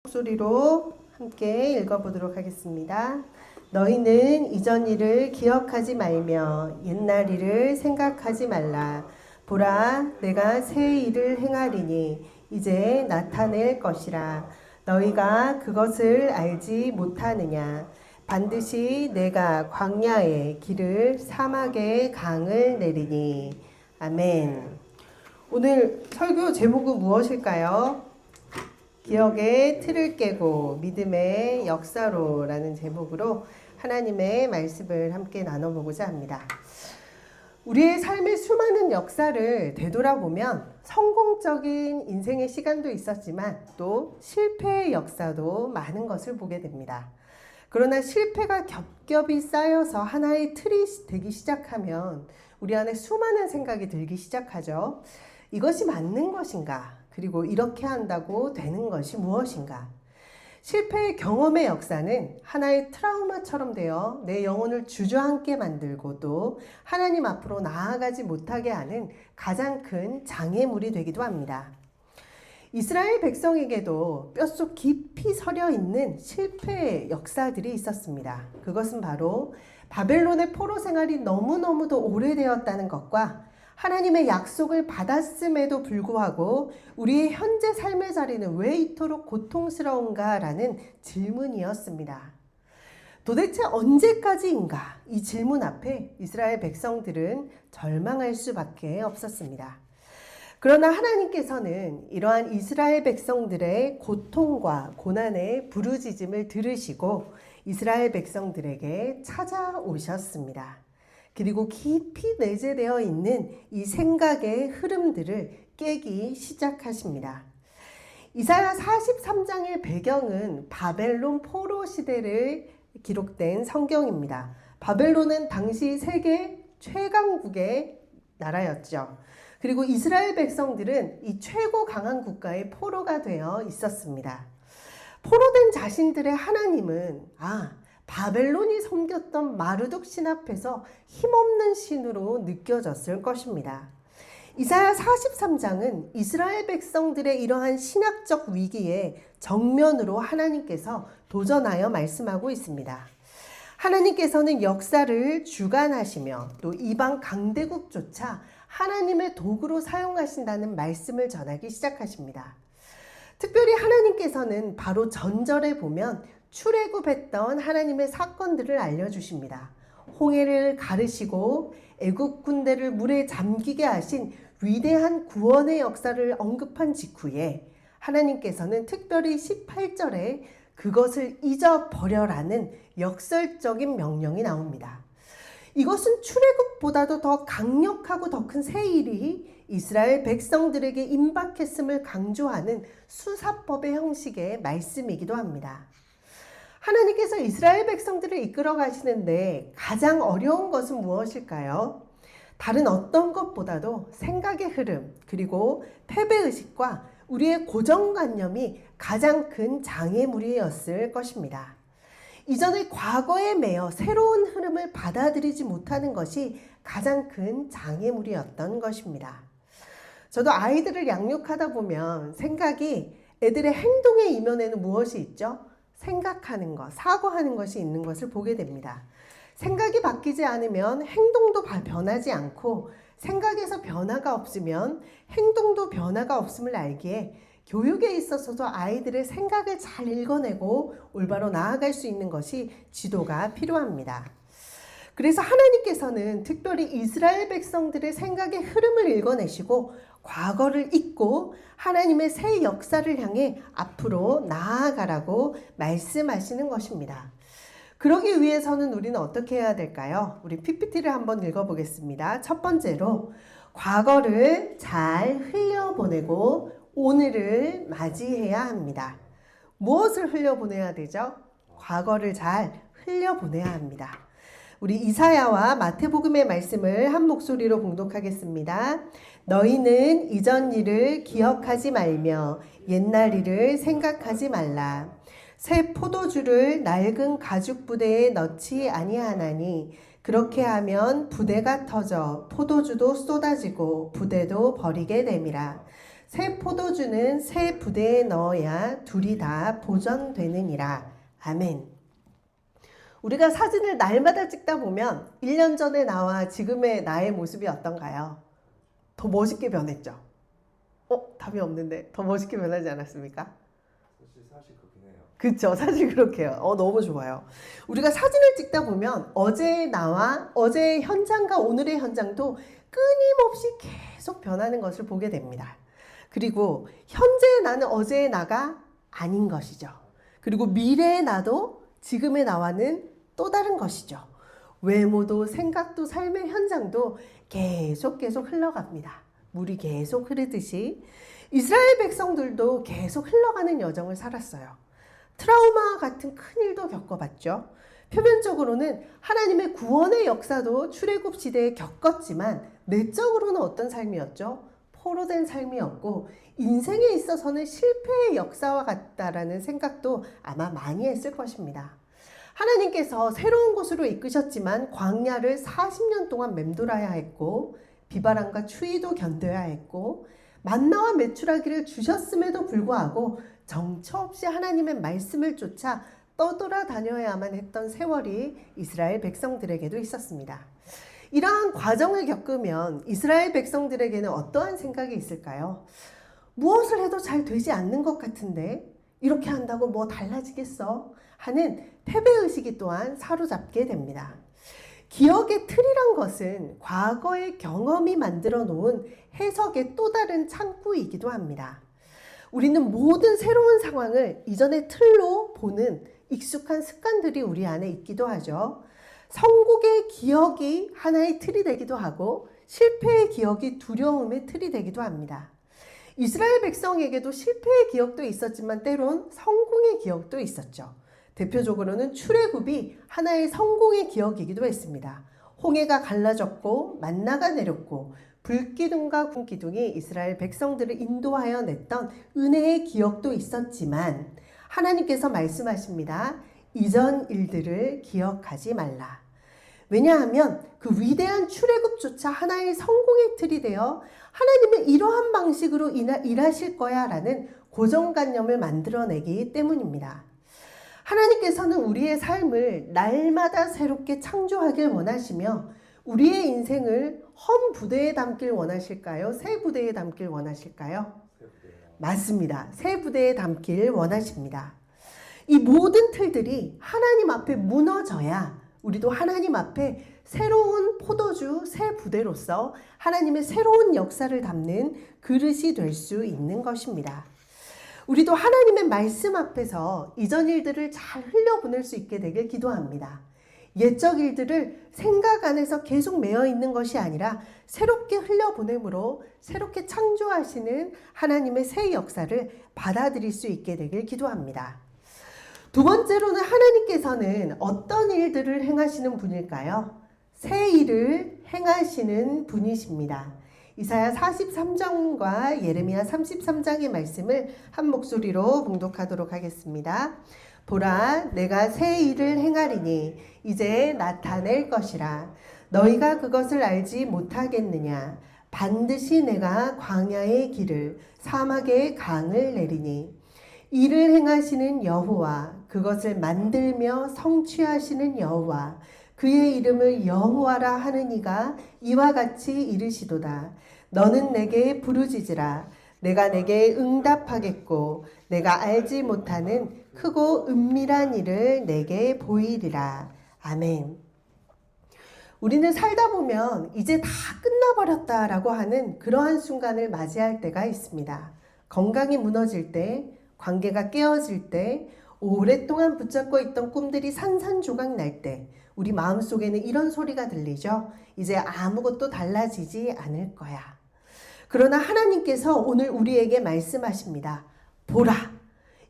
목소리로 함께 읽어보도록 하겠습니다. 너희는 이전 일을 기억하지 말며 옛날 일을 생각하지 말라. 보라, 내가 새 일을 행하리니 이제 나타낼 것이라. 너희가 그것을 알지 못하느냐. 반드시 내가 광야에 길을 사막에 강을 내리니. 아멘. 오늘 설교 제목은 무엇일까요? 기억의 틀을 깨고 믿음의 역사로 라는 제목으로 하나님의 말씀을 함께 나눠보고자 합니다. 우리의 삶의 수많은 역사를 되돌아보면 성공적인 인생의 시간도 있었지만 또 실패의 역사도 많은 것을 보게 됩니다. 그러나 실패가 겹겹이 쌓여서 하나의 틀이 되기 시작하면 우리 안에 수많은 생각이 들기 시작하죠. 이것이 맞는 것인가? 그리고 이렇게 한다고 되는 것이 무엇인가? 실패의 경험의 역사는 하나의 트라우마처럼 되어 내 영혼을 주저앉게 만들고 또 하나님 앞으로 나아가지 못하게 하는 가장 큰 장애물이 되기도 합니다. 이스라엘 백성에게도 뼛속 깊이 서려 있는 실패의 역사들이 있었습니다. 그것은 바로 바벨론의 포로 생활이 너무너무도 오래되었다는 것과 하나님의 약속을 받았음에도 불구하고 우리의 현재 삶의 자리는 왜 이토록 고통스러운가라는 질문이었습니다. 도대체 언제까지인가? 이 질문 앞에 이스라엘 백성들은 절망할 수밖에 없었습니다. 그러나 하나님께서는 이러한 이스라엘 백성들의 고통과 고난의 부르짖음을 들으시고 이스라엘 백성들에게 찾아오셨습니다. 그리고 깊이 내재되어 있는 이 생각의 흐름들을 깨기 시작하십니다. 이사야 43장의 배경은 바벨론 포로 시대를 기록된 성경입니다. 바벨론은 당시 세계 최강국의 나라였죠. 그리고 이스라엘 백성들은 이 최고 강한 국가의 포로가 되어 있었습니다. 포로된 자신들의 하나님은 바벨론이 섬겼던 마르둑 신 앞에서 힘없는 신으로 느껴졌을 것입니다. 이사야 43장은 이스라엘 백성들의 이러한 신학적 위기에 정면으로 하나님께서 도전하여 말씀하고 있습니다. 하나님께서는 역사를 주관하시며 또 이방 강대국조차 하나님의 도구로 사용하신다는 말씀을 전하기 시작하십니다. 특별히 하나님께서는 바로 전절에 보면 출애굽했던 하나님의 사건들을 알려주십니다. 홍해를 가르시고 애국 군대를 물에 잠기게 하신 위대한 구원의 역사를 언급한 직후에 하나님께서는 특별히 18절에 그것을 잊어버려라는 역설적인 명령이 나옵니다. 이것은 출애굽보다도 더 강력하고 더 큰 새 일이 이스라엘 백성들에게 임박했음을 강조하는 수사법의 형식의 말씀이기도 합니다. 하나님께서 이스라엘 백성들을 이끌어 가시는데 가장 어려운 것은 무엇일까요? 다른 어떤 것보다도 생각의 흐름 그리고 패배의식과 우리의 고정관념이 가장 큰 장애물이었을 것입니다. 이전의 과거에 매여 새로운 흐름을 받아들이지 못하는 것이 가장 큰 장애물이었던 것입니다. 저도 아이들을 양육하다 보면 생각이 애들의 행동의 이면에는 무엇이 있죠? 생각하는 것, 사고하는 것이 있는 것을 보게 됩니다. 생각이 바뀌지 않으면 행동도 변하지 않고 생각에서 변화가 없으면 행동도 변화가 없음을 알기에 교육에 있어서도 아이들의 생각을 잘 읽어내고 올바로 나아갈 수 있는 것이 지도가 필요합니다. 그래서 하나님께서는 특별히 이스라엘 백성들의 생각의 흐름을 읽어내시고 과거를 잊고 하나님의 새 역사를 향해 앞으로 나아가라고 말씀하시는 것입니다. 그러기 위해서는 우리는 어떻게 해야 될까요? 우리 PPT를 한번 읽어보겠습니다. 첫 번째로 과거를 잘 흘려보내고 오늘을 맞이해야 합니다. 무엇을 흘려보내야 되죠? 과거를 잘 흘려보내야 합니다. 우리 이사야와 마태복음의 말씀을 한 목소리로 봉독하겠습니다. 너희는 이전 일을 기억하지 말며 옛날 일을 생각하지 말라. 새 포도주를 낡은 가죽 부대에 넣지 아니하나니 그렇게 하면 부대가 터져 포도주도 쏟아지고 부대도 버리게 됨이라. 새 포도주는 새 부대에 넣어야 둘이 다 보존되느니라. 아멘. 우리가 사진을 날마다 찍다 보면 1년 전에 나와 지금의 나의 모습이 어떤가요? 더 멋있게 변했죠? 답이 없는데 더 멋있게 변하지 않았습니까? 사실 그렇긴 해요. 그쵸, 사실 그렇게 해요. 너무 좋아요. 우리가 사진을 찍다 보면 어제의 나와 어제의 현장과 오늘의 현장도 끊임없이 계속 변하는 것을 보게 됩니다. 그리고 현재의 나는 어제의 나가 아닌 것이죠. 그리고 미래의 나도 지금의 나와는 또 다른 것이죠. 외모도 생각도 삶의 현장도 계속 흘러갑니다. 물이 계속 흐르듯이 이스라엘 백성들도 계속 흘러가는 여정을 살았어요. 트라우마와 같은 큰 일도 겪어봤죠. 표면적으로는 하나님의 구원의 역사도 출애굽 시대에 겪었지만 내적으로는 어떤 삶이었죠? 포로된 삶이었고 인생에 있어서는 실패의 역사와 같다라는 생각도 아마 많이 했을 것입니다. 하나님께서 새로운 곳으로 이끄셨지만 광야를 40년 동안 맴돌아야 했고 비바람과 추위도 견뎌야 했고 만나와 메추라기를 주셨음에도 불구하고 정처 없이 하나님의 말씀을 쫓아 떠돌아다녀야만 했던 세월이 이스라엘 백성들에게도 있었습니다. 이러한 과정을 겪으면 이스라엘 백성들에게는 어떠한 생각이 있을까요? 무엇을 해도 잘 되지 않는 것 같은데 이렇게 한다고 뭐 달라지겠어? 하는 패배의식이 또한 사로잡게 됩니다. 기억의 틀이란 것은 과거의 경험이 만들어 놓은 해석의 또 다른 창구이기도 합니다. 우리는 모든 새로운 상황을 이전의 틀로 보는 익숙한 습관들이 우리 안에 있기도 하죠. 성공의 기억이 하나의 틀이 되기도 하고 실패의 기억이 두려움의 틀이 되기도 합니다. 이스라엘 백성에게도 실패의 기억도 있었지만 때론 성공의 기억도 있었죠. 대표적으로는 출애굽이 하나의 성공의 기억이기도 했습니다. 홍해가 갈라졌고 만나가 내렸고 불기둥과 군기둥이 이스라엘 백성들을 인도하여 냈던 은혜의 기억도 있었지만 하나님께서 말씀하십니다. 이전 일들을 기억하지 말라. 왜냐하면 그 위대한 출애굽조차 하나의 성공의 틀이 되어 하나님은 이러한 방식으로 일하실 거야 라는 고정관념을 만들어내기 때문입니다. 하나님께서는 우리의 삶을 날마다 새롭게 창조하길 원하시며 우리의 인생을 헌 부대에 담길 원하실까요? 새 부대에 담길 원하실까요? 맞습니다. 새 부대에 담길 원하십니다. 이 모든 틀들이 하나님 앞에 무너져야 우리도 하나님 앞에 새로운 포도주 새 부대로서 하나님의 새로운 역사를 담는 그릇이 될 수 있는 것입니다. 우리도 하나님의 말씀 앞에서 이전 일들을 잘 흘려보낼 수 있게 되길 기도합니다. 옛적 일들을 생각 안에서 계속 매여 있는 것이 아니라 새롭게 흘려보냄으로 새롭게 창조하시는 하나님의 새 역사를 받아들일 수 있게 되길 기도합니다. 두 번째로는 하나님께서는 어떤 일들을 행하시는 분일까요? 새 일을 행하시는 분이십니다. 이사야 43장과 예레미야 33장의 말씀을 한 목소리로 봉독하도록 하겠습니다. 보라, 내가 새 일을 행하리니 이제 나타낼 것이라. 너희가 그것을 알지 못하겠느냐? 반드시 내가 광야의 길을 사막의 강을 내리니 이를 행하시는 여호와, 그것을 만들며 성취하시는 여호와, 그의 이름을 여호와라 하는 이가 이와 같이 이르시도다. 너는 내게 부르짖으라. 내가 내게 응답하겠고 내가 알지 못하는 크고 은밀한 일을 내게 보이리라. 아멘. 우리는 살다 보면 이제 다 끝나버렸다라고 하는 그러한 순간을 맞이할 때가 있습니다. 건강이 무너질 때, 관계가 깨어질 때, 오랫동안 붙잡고 있던 꿈들이 산산조각 날 때 우리 마음속에는 이런 소리가 들리죠. 이제 아무것도 달라지지 않을 거야. 그러나 하나님께서 오늘 우리에게 말씀하십니다. 보라.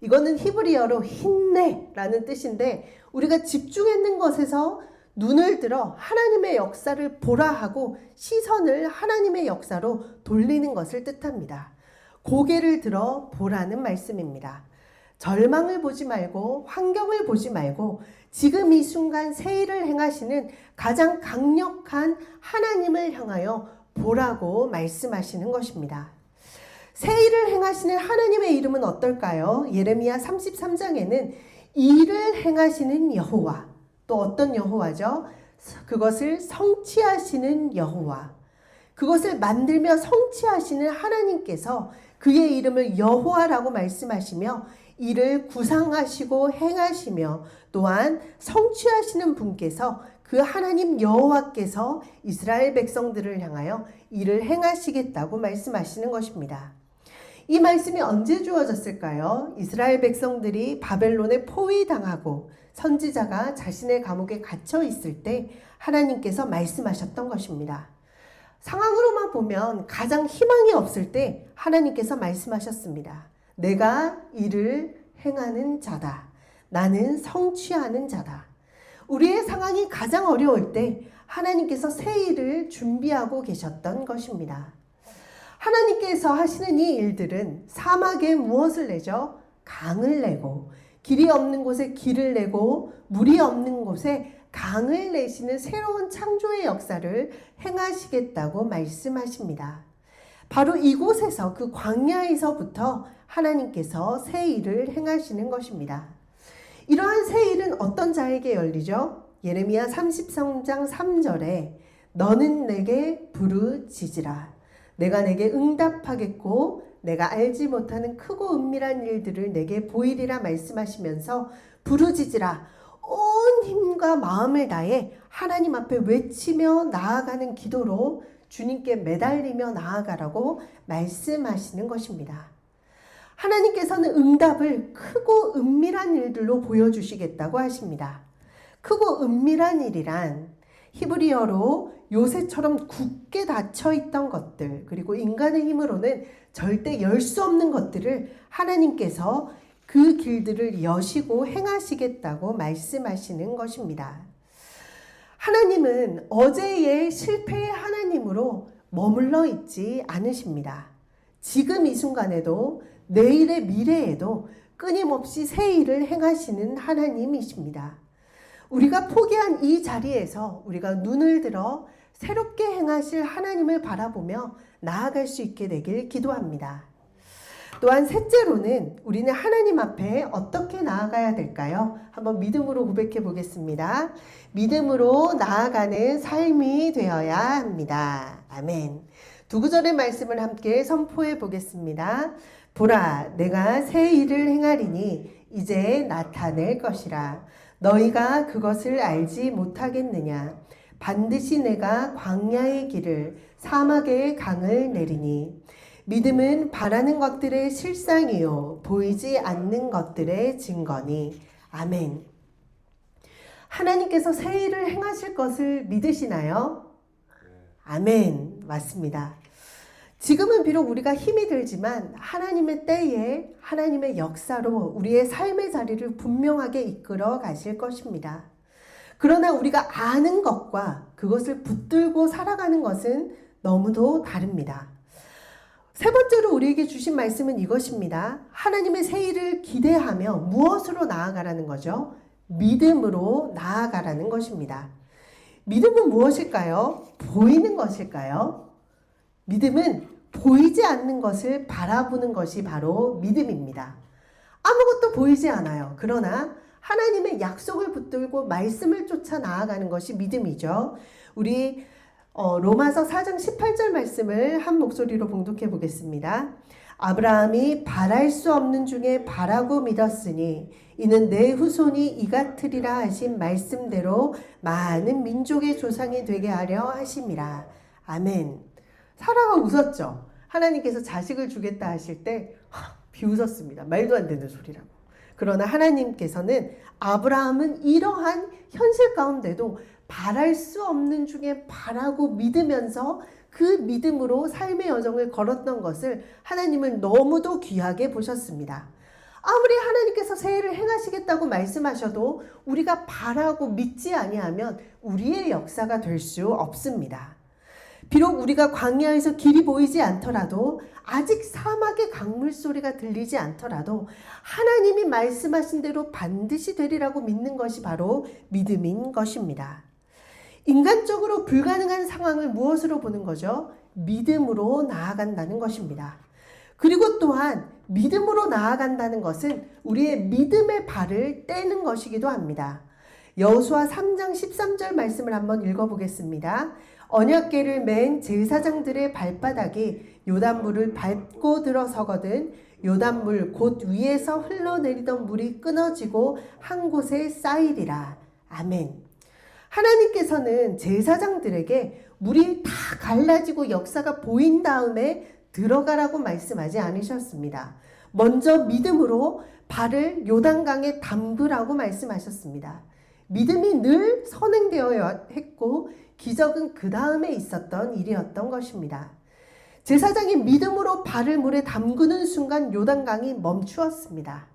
이거는 히브리어로 힘내라는 뜻인데 우리가 집중했는 것에서 눈을 들어 하나님의 역사를 보라 하고 시선을 하나님의 역사로 돌리는 것을 뜻합니다. 고개를 들어 보라는 말씀입니다. 절망을 보지 말고 환경을 보지 말고 지금 이 순간 새 일을 행하시는 가장 강력한 하나님을 향하여 보라고 말씀하시는 것입니다. 새 일을 행하시는 하나님의 이름은 어떨까요? 예레미야 33장에는 일을 행하시는 여호와, 또 어떤 여호와죠? 그것을 성취하시는 여호와, 그것을 만들며 성취하시는 하나님께서 그의 이름을 여호와라고 말씀하시며 이를 구상하시고 행하시며 또한 성취하시는 분께서 그 하나님 여호와께서 이스라엘 백성들을 향하여 이를 행하시겠다고 말씀하시는 것입니다. 이 말씀이 언제 주어졌을까요? 이스라엘 백성들이 바벨론에 포위당하고 선지자가 자신의 감옥에 갇혀 있을 때 하나님께서 말씀하셨던 것입니다. 상황으로만 보면 가장 희망이 없을 때 하나님께서 말씀하셨습니다. 내가 이를 행하는 자다. 나는 성취하는 자다. 우리의 상황이 가장 어려울 때 하나님께서 새 일을 준비하고 계셨던 것입니다. 하나님께서 하시는 이 일들은 사막에 무엇을 내죠? 강을 내고, 길이 없는 곳에 길을 내고, 물이 없는 곳에 강을 내시는 새로운 창조의 역사를 행하시겠다고 말씀하십니다. 바로 이곳에서, 그 광야에서부터 하나님께서 새 일을 행하시는 것입니다. 이러한 새 일은 어떤 자에게 열리죠? 예레미야 33장 3절에 너는 내게 부르짖으라. 내가 내게 응답하겠고 내가 알지 못하는 크고 은밀한 일들을 내게 보이리라 말씀하시면서 부르짖으라. 온 힘과 마음을 다해 하나님 앞에 외치며 나아가는 기도로 주님께 매달리며 나아가라고 말씀하시는 것입니다. 하나님께서는 응답을 크고 은밀한 일들로 보여주시겠다고 하십니다. 크고 은밀한 일이란 히브리어로 요새처럼 굳게 닫혀있던 것들, 그리고 인간의 힘으로는 절대 열 수 없는 것들을 하나님께서 그 길들을 여시고 행하시겠다고 말씀하시는 것입니다. 하나님은 어제의 실패의 하나님으로 머물러 있지 않으십니다. 지금 이 순간에도 내일의 미래에도 끊임없이 새 일을 행하시는 하나님이십니다. 우리가 포기한 이 자리에서 우리가 눈을 들어 새롭게 행하실 하나님을 바라보며 나아갈 수 있게 되길 기도합니다. 또한 셋째로는 우리는 하나님 앞에 어떻게 나아가야 될까요? 한번 믿음으로 고백해 보겠습니다. 믿음으로 나아가는 삶이 되어야 합니다. 아멘. 두 구절의 말씀을 함께 선포해 보겠습니다. 보라, 내가 새 일을 행하리니 이제 나타낼 것이라. 너희가 그것을 알지 못하겠느냐? 반드시 내가 광야의 길을 사막의 강을 내리니. 믿음은 바라는 것들의 실상이요 보이지 않는 것들의 증거니. 아멘. 하나님께서 새 일을 행하실 것을 믿으시나요? 아멘. 맞습니다. 지금은 비록 우리가 힘이 들지만 하나님의 때에 하나님의 역사로 우리의 삶의 자리를 분명하게 이끌어 가실 것입니다. 그러나 우리가 아는 것과 그것을 붙들고 살아가는 것은 너무도 다릅니다. 세 번째로 우리에게 주신 말씀은 이것입니다. 하나님의 새 일을 기대하며 무엇으로 나아가라는 거죠? 믿음으로 나아가라는 것입니다. 믿음은 무엇일까요? 보이는 것일까요? 믿음은 보이지 않는 것을 바라보는 것이 바로 믿음입니다. 아무것도 보이지 않아요. 그러나 하나님의 약속을 붙들고 말씀을 쫓아 나아가는 것이 믿음이죠. 우리 로마서 4장 18절 말씀을 한 목소리로 봉독해 보겠습니다. 아브라함이 바랄 수 없는 중에 바라고 믿었으니 이는 내 후손이 이같으리라 하신 말씀대로 많은 민족의 조상이 되게 하려 하심이라. 아멘. 사라가 웃었죠. 하나님께서 자식을 주겠다 하실 때 비웃었습니다. 말도 안 되는 소리라고. 그러나 하나님께서는 아브라함은 이러한 현실 가운데도 바랄 수 없는 중에 바라고 믿으면서 그 믿음으로 삶의 여정을 걸었던 것을 하나님은 너무도 귀하게 보셨습니다. 아무리 하나님께서 새 일을 행하시겠다고 말씀하셔도 우리가 바라고 믿지 아니하면 우리의 역사가 될 수 없습니다. 비록 우리가 광야에서 길이 보이지 않더라도, 아직 사막의 강물 소리가 들리지 않더라도 하나님이 말씀하신 대로 반드시 되리라고 믿는 것이 바로 믿음인 것입니다. 인간적으로 불가능한 상황을 무엇으로 보는 거죠? 믿음으로 나아간다는 것입니다. 그리고 또한 믿음으로 나아간다는 것은 우리의 믿음의 발을 떼는 것이기도 합니다. 여호수아 3장 13절 말씀을 한번 읽어보겠습니다. 언약궤를 맨 제사장들의 발바닥이 요단물을 밟고 들어서거든 요단물 곧 위에서 흘러내리던 물이 끊어지고 한 곳에 쌓이리라. 아멘. 하나님께서는 제사장들에게 물이 다 갈라지고 역사가 보인 다음에 들어가라고 말씀하지 않으셨습니다. 먼저 믿음으로 발을 요단강에 담그라고 말씀하셨습니다. 믿음이 늘 선행되어야 했고 기적은 그 다음에 있었던 일이었던 것입니다. 제사장이 믿음으로 발을 물에 담그는 순간 요단강이 멈추었습니다.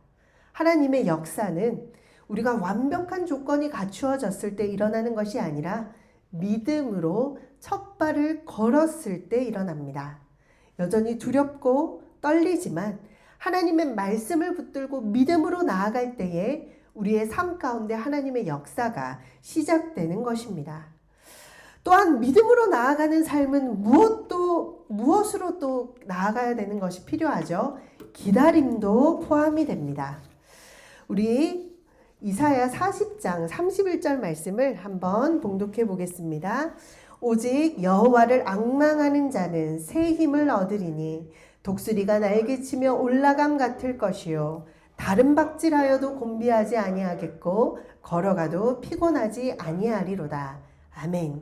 하나님의 역사는 우리가 완벽한 조건이 갖추어졌을 때 일어나는 것이 아니라 믿음으로 첫 발을 걸었을 때 일어납니다. 여전히 두렵고 떨리지만 하나님의 말씀을 붙들고 믿음으로 나아갈 때에 우리의 삶 가운데 하나님의 역사가 시작되는 것입니다. 또한 믿음으로 나아가는 삶은 무엇으로 또 나아가야 되는 것이 필요하죠. 기다림도 포함이 됩니다. 우리 이사야 40장 31절 말씀을 한번 봉독해 보겠습니다. 오직 여호와를 앙망하는 자는 새 힘을 얻으리니 독수리가 날개치며 올라감 같을 것이요 다른 박질하여도 곤비하지 아니하겠고 걸어가도 피곤하지 아니하리로다. 아멘.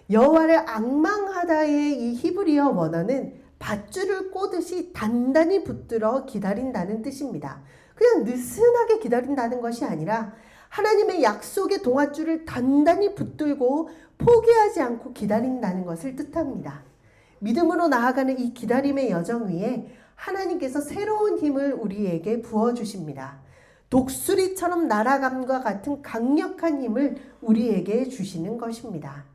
여호와를 앙망하다의 이 히브리어 원어는 밧줄을 꼬듯이 단단히 붙들어 기다린다는 뜻입니다. 그냥 느슨하게 기다린다는 것이 아니라 하나님의 약속의 동아줄을 단단히 붙들고 포기하지 않고 기다린다는 것을 뜻합니다. 믿음으로 나아가는 이 기다림의 여정 위에 하나님께서 새로운 힘을 우리에게 부어주십니다. 독수리처럼 날아감과 같은 강력한 힘을 우리에게 주시는 것입니다.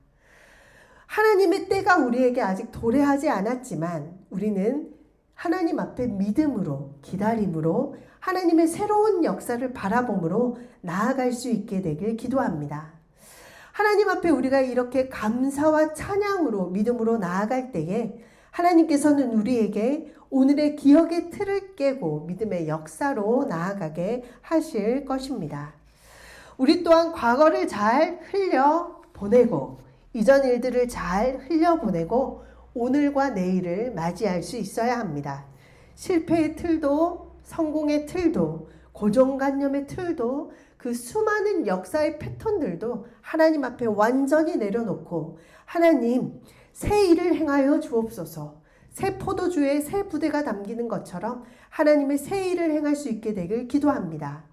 하나님의 때가 우리에게 아직 도래하지 않았지만 우리는 하나님 앞에 믿음으로 기다림으로 하나님의 새로운 역사를 바라봄으로 나아갈 수 있게 되길 기도합니다. 하나님 앞에 우리가 이렇게 감사와 찬양으로 믿음으로 나아갈 때에 하나님께서는 우리에게 오늘의 기억의 틀을 깨고 믿음의 역사로 나아가게 하실 것입니다. 우리 또한 과거를 잘 흘려보내고 이전 일들을 잘 흘려보내고 오늘과 내일을 맞이할 수 있어야 합니다. 실패의 틀도 성공의 틀도 고정관념의 틀도 그 수많은 역사의 패턴들도 하나님 앞에 완전히 내려놓고 하나님 새 일을 행하여 주옵소서. 새 포도주에 새 부대가 담기는 것처럼 하나님의 새 일을 행할 수 있게 되길 기도합니다.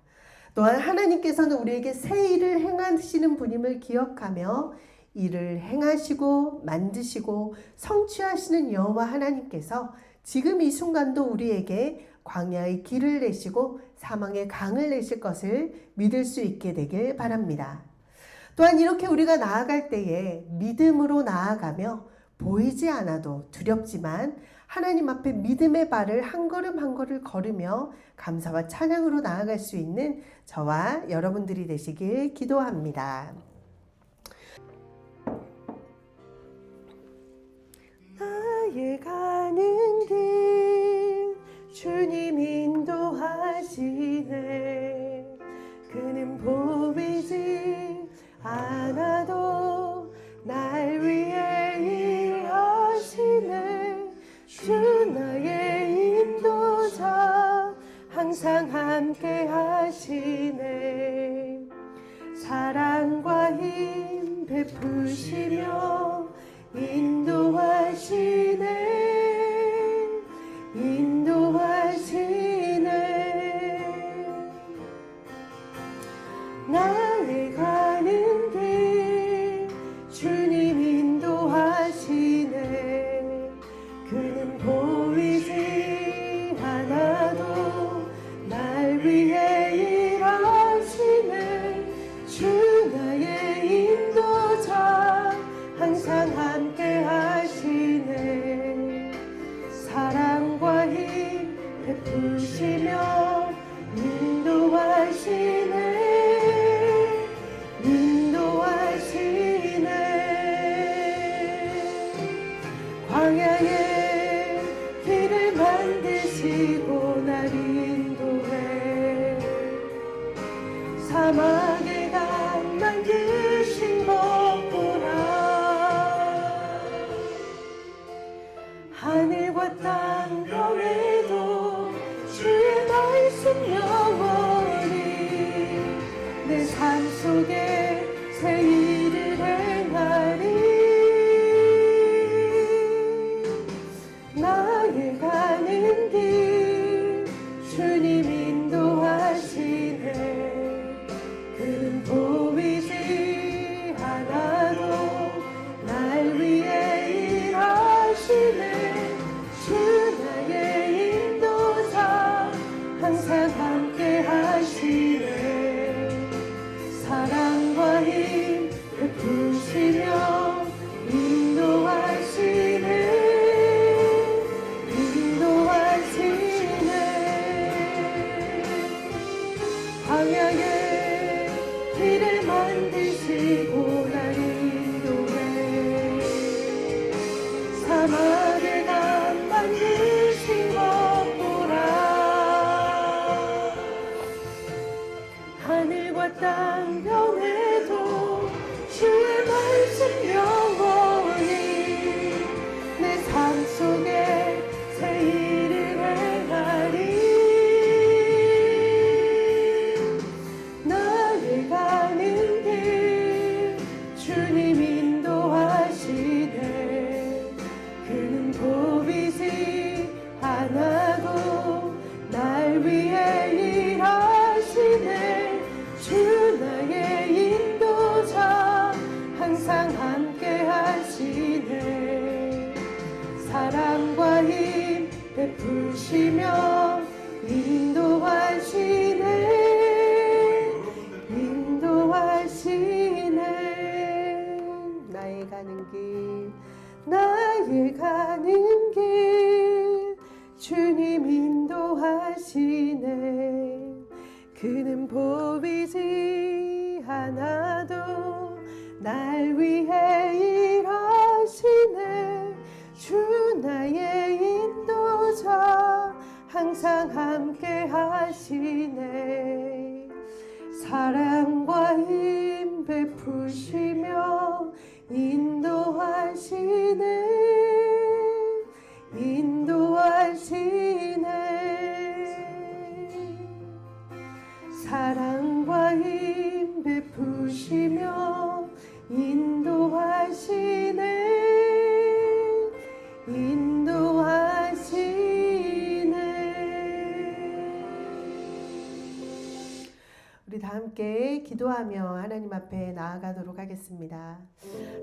또한 하나님께서는 우리에게 새 일을 행하시는 분임을 기억하며 일을 행하시고 만드시고 성취하시는 여호와 하나님께서 지금 이 순간도 우리에게 광야의 길을 내시고 사망의 강을 내실 것을 믿을 수 있게 되길 바랍니다. 또한 이렇게 우리가 나아갈 때에 믿음으로 나아가며 보이지 않아도 두렵지만 하나님 앞에 믿음의 발을 한 걸음 한 걸음 걸으며 감사와 찬양으로 나아갈 수 있는 저와 여러분들이 되시길 기도합니다. 나의 가는 길 주님 인도하시네. 그는 보이지 않아도 날 위해 일하시네. 주 나의 인도자 항상 함께 하시네. 사랑과 힘 베푸시며 인도하시네. 인도하시네. 나의 가는 길 주님 인도하시네. 그는 보이지 않아도 날 위해 일하시네. 주 나의 인도자 항상 함께 하시네. 사랑과 힘 베푸시며 인도하시네. 사막의 강 만드신 것보라 하늘과 땅 변해도 주의 말씀 영원히 내 삶 속에 새 일을 행하리 나의 가는 길 주님 인도하시네 그는 보이지 않아도 날 위해 일하시네 주 나의 인도자 항상 함께 하시네 사랑과 힘 베푸시며 인도하시네 광야의 길을 만드시고 날 인도해 사막의 강 만드신 것보라 하늘과 땅 변해도 주의 말씀 영원히 내 삶 속에 새 일을 행하리 가는 길 주님 인도하시네 그는 보이지 않아도 날 위해 일하시네 주 나의 인도자 항상 함께 하시네 사랑과 힘 베푸시며 인도하시네 나의 가는 길 나의 가는 길 주님 인도하시네 그는 보이지 않아도 날 위해 일하시네 주 나의 인도자 항상 함께 하시네 사랑과 힘 베푸시며 인도하시네 사랑과 힘 베푸시며 인도하시네 우리 다 함께 기도하며 하나님 앞에 나아가도록 하겠습니다.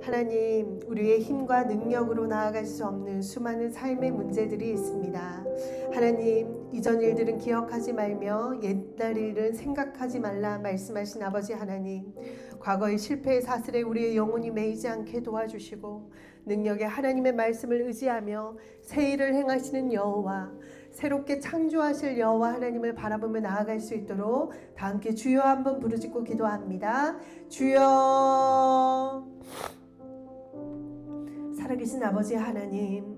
하나님, 우리의 힘과 능력으로 나아갈 수 없는 수많은 삶의 문제들이 있습니다. 하나님, 이전 일들은 기억하지 말며 옛날 일은 생각하지 말라 말씀하신 아버지 하나님, 과거의 실패의 사슬에 우리의 영혼이 매이지 않게 도와주시고 능력의 하나님의 말씀을 의지하며 새 일을 행하시는 여호와, 새롭게 창조하실 여호와 하나님을 바라보며 나아갈 수 있도록 다 함께 주여 한번 부르짖고 기도합니다. 주여. 살아계신 아버지 하나님,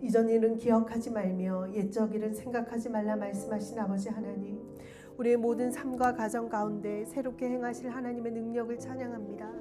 이전 일은 기억하지 말며 옛적 일은 생각하지 말라 말씀하신 아버지 하나님, 우리의 모든 삶과 가정 가운데 새롭게 행하실 하나님의 능력을 찬양합니다.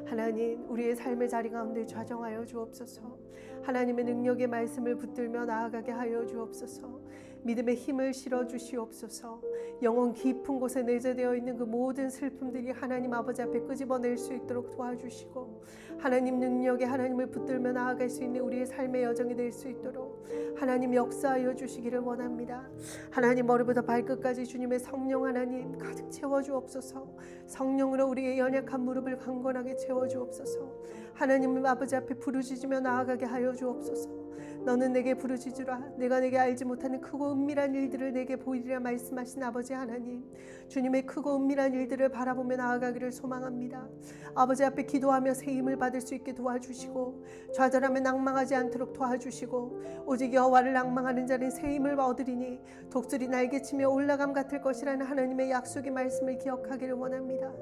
하나님, 우리의 삶의 자리 가운데 좌정하여 주옵소서. 하나님의 능력의 말씀을 붙들며 나아가게 하여 주옵소서. 믿음의 힘을 실어 주시옵소서. 영혼 깊은 곳에 내재되어 있는 그 모든 슬픔들이 하나님 아버지 앞에 끄집어낼 수 있도록 도와주시고, 하나님 능력에 하나님을 붙들며 나아갈 수 있는 우리의 삶의 여정이 될 수 있도록 하나님 역사하여 주시기를 원합니다. 하나님, 머리부터 발끝까지 주님의 성령 하나님 가득 채워주옵소서. 성령으로 우리의 연약한 무릎을 강건하게 채워주옵소서. 하나님 아버지 앞에 부르짖으며 나아가게 하여 주옵소서. 너는 내게 부르짖으라. 내가 내게 알지 못하는 크고 은밀한 일들을 내게 보이리라 말씀하신 아버지 하나님, 주님의 크고 은밀한 일들을 바라보며 나아가기를 소망합니다. 아버지 앞에 기도하며 새 힘을 받을 수 있게 도와주시고, 좌절하며 낭망하지 않도록 도와주시고, 오직 여호와를 낭망하는 자는 새 힘을 얻으리니 독수리 날개치며 올라감 같을 것이라는 하나님의 약속의 말씀을 기억하기를 원합니다.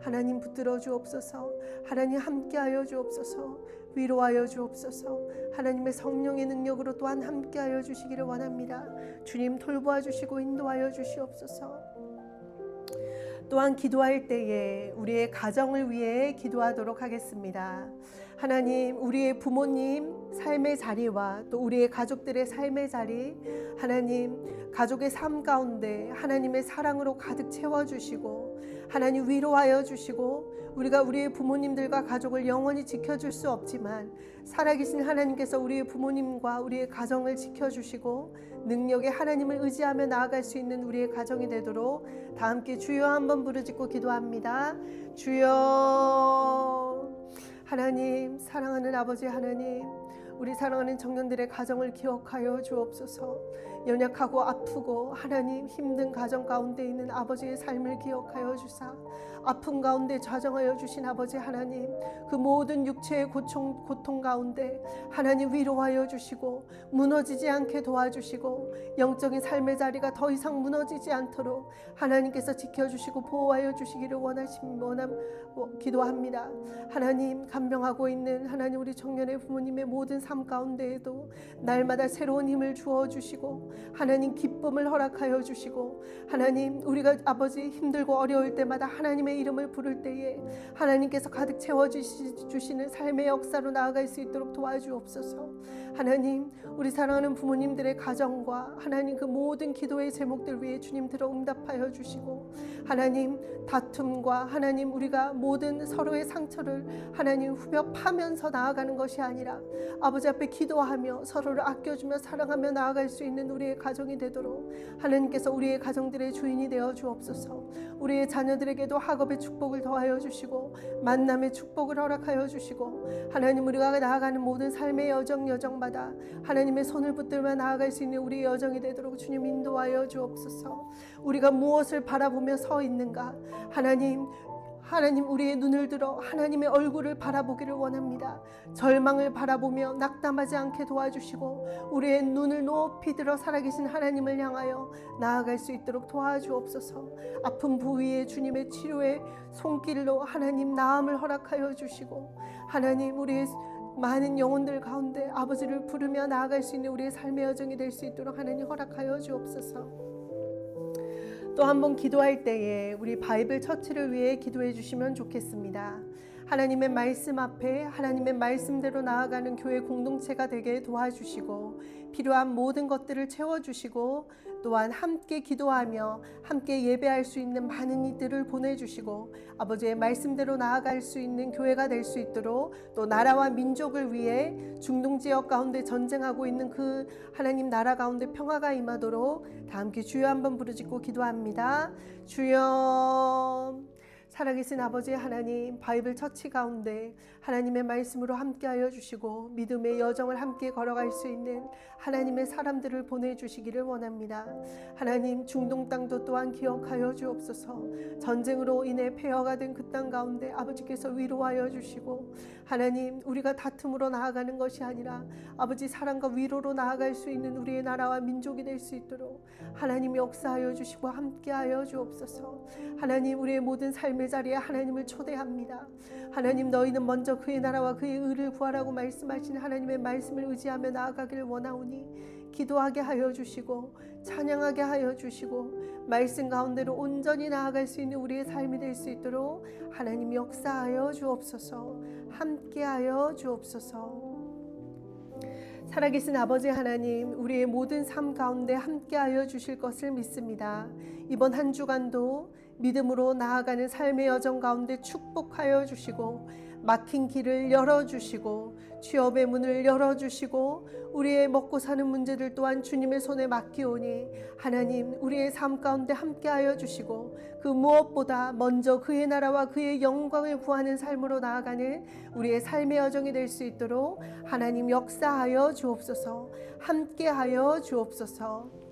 하나님 붙들어 주옵소서. 하나님 함께하여 주옵소서. 위로하여 주옵소서. 하나님의 성령의 능력으로 또한 함께하여 주시기를 원합니다. 주님 돌보아 주시고 인도하여 주시옵소서. 또한 기도할 때에 우리의 가정을 위해 기도하도록 하겠습니다. 하나님, 우리의 부모님 삶의 자리와 또 우리의 가족들의 삶의 자리, 하나님 가족의 삶 가운데 하나님의 사랑으로 가득 채워주시고 하나님 위로하여 주시고, 우리가 우리의 부모님들과 가족을 영원히 지켜줄 수 없지만 살아계신 하나님께서 우리의 부모님과 우리의 가정을 지켜주시고 능력의 하나님을 의지하며 나아갈 수 있는 우리의 가정이 되도록 다 함께 주여 한번 부르짖고 기도합니다. 주여. 하나님, 사랑하는 아버지 하나님, 우리 사랑하는 청년들의 가정을 기억하여 주옵소서. 연약하고 아프고 하나님 힘든 가정 가운데 있는 아버지의 삶을 기억하여 주사 아픔 가운데 좌정하여 주신 아버지 하나님, 그 모든 육체의 고통 가운데 하나님 위로하여 주시고 무너지지 않게 도와주시고 영적인 삶의 자리가 더 이상 무너지지 않도록 하나님께서 지켜주시고 보호하여 주시기를 기도합니다. 하나님, 간병하고 있는 하나님 우리 청년의 부모님의 모든 삶 가운데에도 날마다 새로운 힘을 주어 주시고 하나님 기쁨을 허락하여 주시고, 하나님 우리가 아버지 힘들고 어려울 때마다 하나님의 이름을 부를 때에 하나님께서 가득 채워주시는 삶의 역사로 나아갈 수 있도록 도와주옵소서. 하나님, 우리 사랑하는 부모님들의 가정과 하나님 그 모든 기도의 제목들 위해 주님 들어 응답하여 주시고, 하나님 다툼과 하나님 우리가 모든 서로의 상처를 하나님 후벼 파면서 나아가는 것이 아니라 아버지 앞에 기도하며 서로를 아껴주며 사랑하며 나아갈 수 있는 우리의 가정이 되도록 하나님께서 우리의 가정들의 주인이 되어 주옵소서. 우리의 자녀들에게도 학업의 축복을 더하여 주시고 만남의 축복을 허락하여 주시고, 하나님 우리가 나아가는 모든 삶의 여정마다 하나님의 손을 붙들며 나아갈 수 있는 우리의 여정이 되도록 주님 인도하여 주옵소서. 우리가 무엇을 바라보며 서 있는가, 하나님 우리의 눈을 들어 하나님의 얼굴을 바라보기를 원합니다. 절망을 바라보며 낙담하지 않게 도와주시고 우리의 눈을 높이 들어 살아계신 하나님을 향하여 나아갈 수 있도록 도와주옵소서. 아픈 부위에 주님의 치료의 손길로 하나님 나음을 허락하여 주시고, 하나님 우리의 많은 영혼들 가운데 아버지를 부르며 나아갈 수 있는 우리의 삶의 여정이 될 수 있도록 하나님 허락하여 주옵소서. 또 한 번 기도할 때에 우리 바이블 처치를 위해 기도해 주시면 좋겠습니다. 하나님의 말씀 앞에 하나님의 말씀대로 나아가는 교회 공동체가 되게 도와주시고 필요한 모든 것들을 채워주시고 또한 함께 기도하며 함께 예배할 수 있는 많은 이들을 보내주시고 아버지의 말씀대로 나아갈 수 있는 교회가 될 수 있도록, 또 나라와 민족을 위해 중동 지역 가운데 전쟁하고 있는 그 하나님 나라 가운데 평화가 임하도록 다 함께 주여 한번 부르짖고 기도합니다. 주여. 살아계신 아버지 하나님, 바이블 처치 가운데 하나님의 말씀으로 함께하여 주시고 믿음의 여정을 함께 걸어갈 수 있는 하나님의 사람들을 보내주시기를 원합니다. 하나님, 중동 땅도 또한 기억하여 주옵소서. 전쟁으로 인해 폐허가 된 그 땅 가운데 아버지께서 위로하여 주시고, 하나님 우리가 다툼으로 나아가는 것이 아니라 아버지 사랑과 위로로 나아갈 수 있는 우리의 나라와 민족이 될 수 있도록 하나님 역사하여 주시고 함께하여 주옵소서. 하나님, 우리의 모든 삶의 자리에 하나님을 초대합니다. 하나님, 너희는 먼저 그의 나라와 그의 의를 구하라고 말씀하신 하나님의 말씀을 의지하며 나아가기를 원하오니 기도하게 하여 주시고 찬양하게 하여 주시고 말씀 가운데로 온전히 나아갈 수 있는 우리의 삶이 될 수 있도록 하나님 역사하여 주옵소서. 함께하여 주옵소서. 살아계신 아버지 하나님, 우리의 모든 삶 가운데 함께하여 주실 것을 믿습니다. 이번 한 주간도 믿음으로 나아가는 삶의 여정 가운데 축복하여 주시고 막힌 길을 열어주시고 취업의 문을 열어주시고 우리의 먹고 사는 문제들 또한 주님의 손에 맡기오니 하나님 우리의 삶 가운데 함께하여 주시고 그 무엇보다 먼저 그의 나라와 그의 영광을 구하는 삶으로 나아가는 우리의 삶의 여정이 될 수 있도록 하나님 역사하여 주옵소서. 함께하여 주옵소서.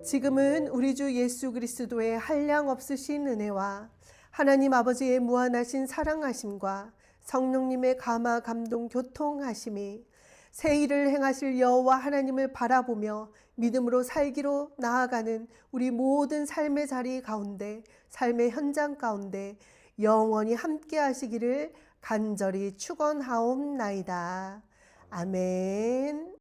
지금은 우리 주 예수 그리스도의 한량 없으신 은혜와 하나님 아버지의 무한하신 사랑하심과 성령님의 감화 감동 교통하심이 새 일을 행하실 여호와 하나님을 바라보며 믿음으로 살기로 나아가는 우리 모든 삶의 자리 가운데, 삶의 현장 가운데 영원히 함께 하시기를 간절히 축원하옵나이다. 아멘.